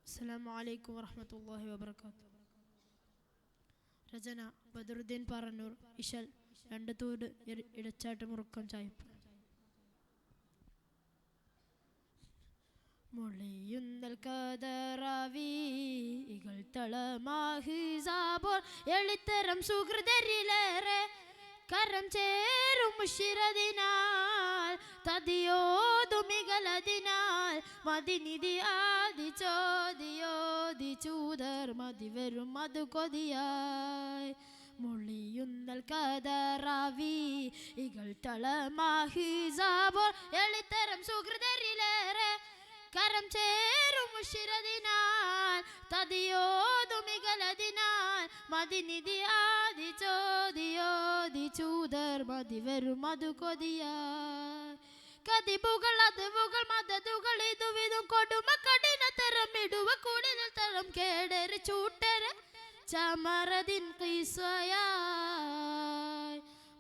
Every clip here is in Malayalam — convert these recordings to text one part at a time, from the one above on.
അസ്സലാമു അലൈക്കും വറഹ്മത്തുള്ളാഹി വബറകാതുഹു. രചന ബദറുദ്ദീൻ പാറന്നൂർ. ഇശൽ രണ്ട് തൂട് ഇടച്ചാട്ട് മുറുക്കം ചായപ്പ്. മൊളിയുന്നൽ കദറാവികൾ തളമാഹിസാബോർ എളിത്തരം സുഹൃതരിലേറെ കരം ചേരും മുഷിറതിനാൽ തതിയോതുമികളതിനാൽ മതിനിധി ആദി ചോദിയോതി ചൂതർ മതി വരും മധു കൊതിയായി. മൊളിയുന്നൽ കദറാവികൾ തളമാഹിസാബോർ എളിത്തരം സുഹൃതരിലേറെ കരം ചേരും മുഷിറതിനാൽ തതിയോതുമികളതിനാൽ മതിനിധി ആദി ചോദിയോതി ചൂതർ മതി വരും മധു കൊതിയായി. കതിബുകൾ അതുവുകൾ മദതുകൾ ഇതുവിതും കൊടുമ കഠിന തരം ഇടുവ കൂടുതൽ തരം കേടര് ചൂട്ടര് ചമറതിൻ കൈസയായി.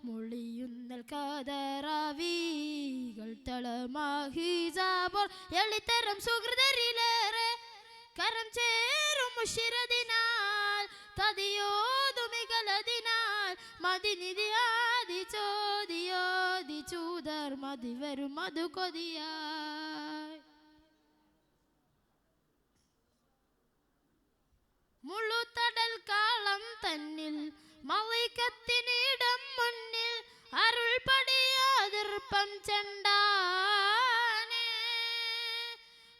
മൊളിയുന്നൽ കദറാവികൾ തളമാഹിസാബോർ എളിത്തരം സുഹൃതരിലേറെ കരം ചേരും മുഷിറതിനാൽ തതിയോതുമികളതിനാൽ മതിനിധി ആദി ചോദിയോതി ചൂതർ മതി വരും മധു കൊതിയായി. മുളുത്തടൽ കാളം തന്നിൽ മളിക്കത്തിനിടം മുന്നിൽ അരുൾ പടിയാതിർപ്പം ചെണ്ടാനേ.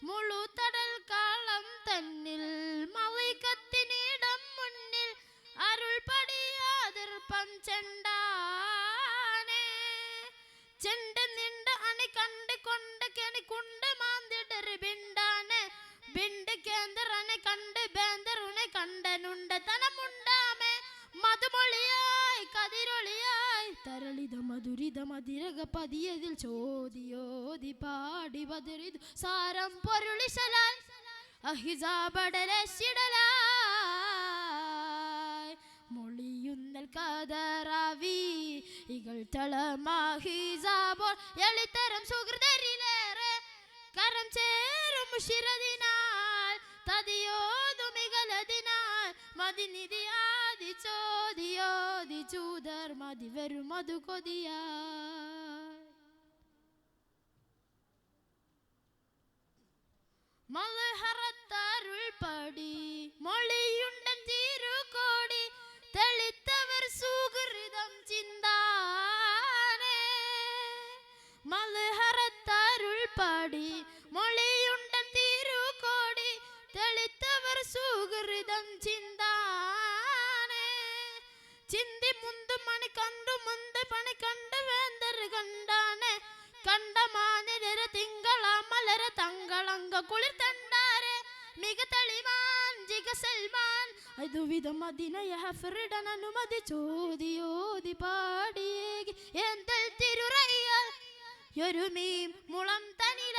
മുളുത്തടൽ കാളം തന്നിൽ മളിക്കത്തിനിടം മുന്നിൽ അരുൾ പടിയാതിർപ്പം ചെണ്ടാനേ. ചെണ്ട് നിണ്ട് അണി കണ്ട് കൊണ്ട് കെണി കുണ്ട് മാന്തിടര് ബിണ്ടാനെ ബിണ്ട് കേന്ദ്രനെ കണ്ട് ബേന്തറുനെ കണ്ടനുണ്ട് തനമുണ്ടാമേ മധുമൊളിയായി കതിരൊളിയായി തരളിത മധുരിത മതിരക പതിയതിൽ ചോദിയോതി പാടി ബദറിതു സാരം പൊരുളിശലാൽ അഹിസാബടലശിടലായി. മൊളിയുന്നൽ കദറാവികൾ തളമാഹിസാബോർ എളിത്തരം സുഹൃതരിലേറെ കരം ചേരും മുഷിറതിനാൽ തതിയോതുമികളതിനാൽ മതിനിധി ആദി ചോദിയോതി ചൂതർ മതി വരും മധു കൊതിയായി. മൽഹറത്തരുൾ പടി മൊളിയുണ്ടൻ തിരുകോടി തെളിത്തവർ സുഹൃതം ചിന്താനേ. മൽഹറത്തരുൾ പടി മൊളിയുണ്ടൻ തിരുകോടി തെളിത്തവർ സുഹൃതം ചിന്താനേ. ചിന്തി മുന്ത് മണി കണ്ടു മുന്ത് പണി കണ്ട് വേന്തർ കണ്ടാനെ കണ്ട മാനിര തിങ്കള മലര തങ്കളങ്ക കുളിർ തണ്ടാരെ മിക തെളിമാൻ ജിഗ സൽമാൻ അതുവിധം അതിനയ ഹഫറിടൻ അനുമതി ചോദിയോതി പാടിയേകി എന്തൽ തിരുറയ്യൽ യൊരുമീം മുളം തനില.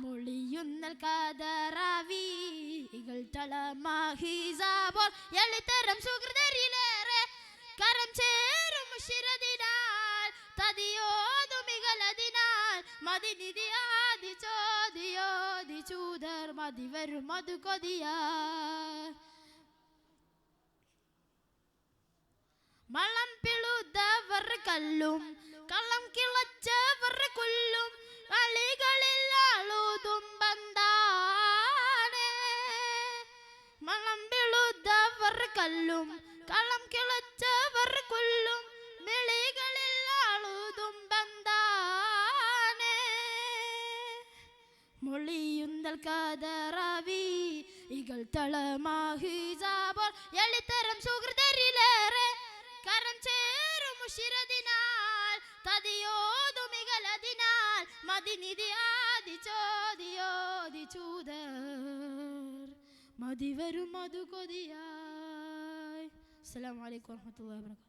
മൊളിയുന്നൽ കദറാവികൾ തളമാഹിസാബോർ എളിത്തരം സുഹൃതരിലേറെ കരം ചേരും മുഷിറതിനാൽ തതിയോതുമികളതിനാൽ മതിനിധി ആദി ചോദിയോതി ചൂതർ മതി വരും മധു കൊതിയായി. മളം പിളുതവർ കല്ലും കള്ളം കിളച്ചവർ കൊല്ലും കളികളിൽ ആളുതും ബന്ധാനേ. മളം പിളുതവർ കല്ലും കള്ളം കിളച്ചവർ കൊല്ലും മിളികളിൽ ആളുതും ബന്ധാനേ. മൊളിയുന്നൽ കദറാവികൾ തളമാഹിസാബോർ എളിത്തരം സുഹൃതരിലേറെ കരം ചേരും മുഷിറതിനാൽ തതിയോതുമികളതിനാൽ മതിനിധി ആദി ചോദിയോതി ചൂതർ മതി വരും മധു കൊതിയായി. അസ്സലാമു അലൈക്കും വറഹ്മത്തുള്ളാഹി വബറകാതുഹു.